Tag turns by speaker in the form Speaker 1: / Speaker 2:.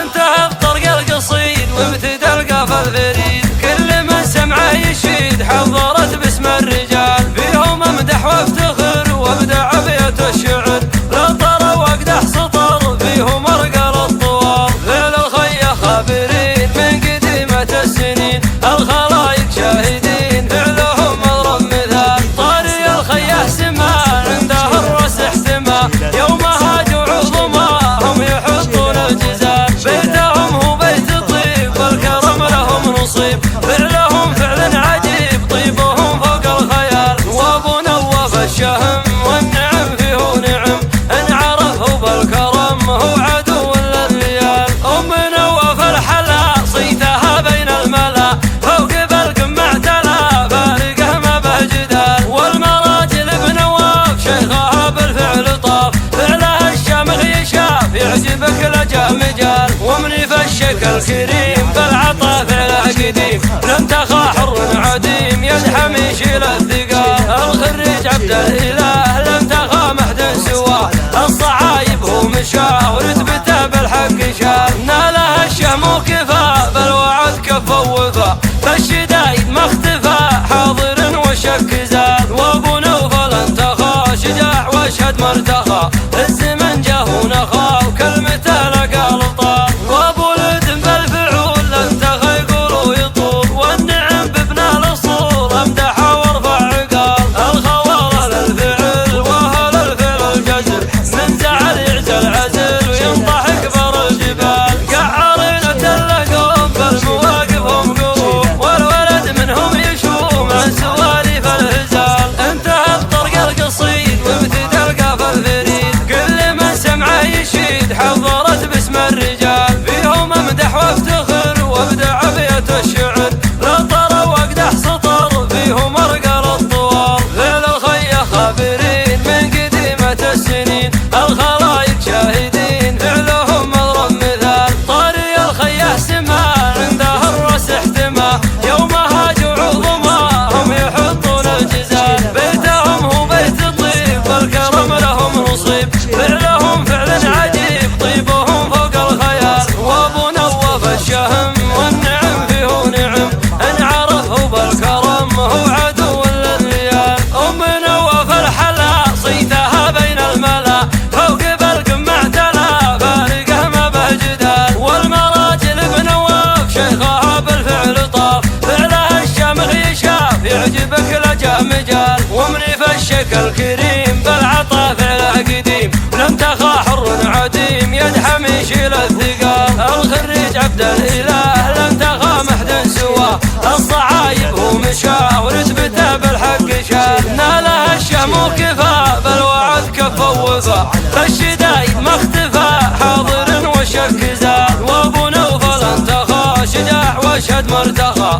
Speaker 1: انتهى الطرق القصيد وابتدى القافة الفريد، كل من سمعه يشيد حضرت باسم الرجال، فيهم امدح وافتخر وابدع ابيات الشعر، لا طرى واقدح سطر فيهم ارقل الطوال، فعل الخيا خابرين من قديمة السنين، الخلايق شاهدين فعلهم اضرب مثال، طاري الخيا سما عنده الرأس احتمى، يوم هاجوا عظما هم يحطون الجزال، بيتهم هو بيت طيب والكرم لهم نصيب، فعلهم فعل عجيب طيبهم فوق الخيال، وابو نواف الشهم والنعم فيه نعم، ان عرفه بالكرم هو عدو للريال، ام نواف الحلا صيتها بين الملا، فوق بالقمة اعتلى فارقه ما به جدال، والمراجل بنواف شيخها بالفعل طاف، فعلها الشامخ يشاف يعجبك لجاه مجال، ومني في الشكل كريم بالعطا فعله قديم، لم تخا حر عديم يدحم يشيل الثقال، الخريج عبد الاله لم تخا محد سواه، الصعايب هو مشاه ورتبته بالحق شال، نالها الشهم وكفى بالوعد كفى ووفى، فالشدايد ما اختفى حاضر وشك زال، وابو نوفل انتخى شجاع واشهد مرتخى، الزمن جاه ونخى وكلمته لقى الطال، وابو لدم بالفعول انتخى يقولوا يطول، والنعم بابن الاصول امدحه وارفع عقال، الخوال للفعل واهل الفعل الجزل، من زعل يعزل عزل وينطح كبر الجبال، قعرين تلقون بالمواقف هم قلوب، والولد منهم يشوم عن سواليف الهزال، انتهى الطرق القصيد وابتدى القافة الفريد، كل من سمعه يشيد حضرت باسم الرجال، فيهم امدح وافتخر وابدع ابيات الشعر، لا طرى واقدح سطر فيهم ارقل الطوال، فعل الخيا خابرين من قديمة السنين، الخلايق شاهدين فعلهم اضرب مثال، طاري الخيا سما عنده الرأس احتمى، يوم هاجوا عظما هم يحطون الجزال، بيتهم هو بيت طيب والكرم لهم نصيب، فعلهم فعل عجيب طيبهم فوق الخيال، وابو نواف الشهم والنعم فيه نعم، ان عرفه بالكرم هو عدو للريال، ام نواف الحلا صيتها بين الملا، فوق بالقمة اعتلى فارقه ما به جدال، والمراجل بنواف شيخها بالفعل طاف، فعلها الشامخ يشاف يعجبك لجاه مجال، ومني في الشكل كريم بالعطا فعله قديم، لم تخا حر عديم يدحم يشيل الثقال، الخريج عبد الاله لم تخا محد سواه، الصعايب هو مشاه ورتبته بالحق شال، نالها الشهم وكفى بالوعد كفى ووفى، فالشدايد ما اختفى حاضر وشك زال، وابو نوفل انتخى شجاع واشهد مرتخى،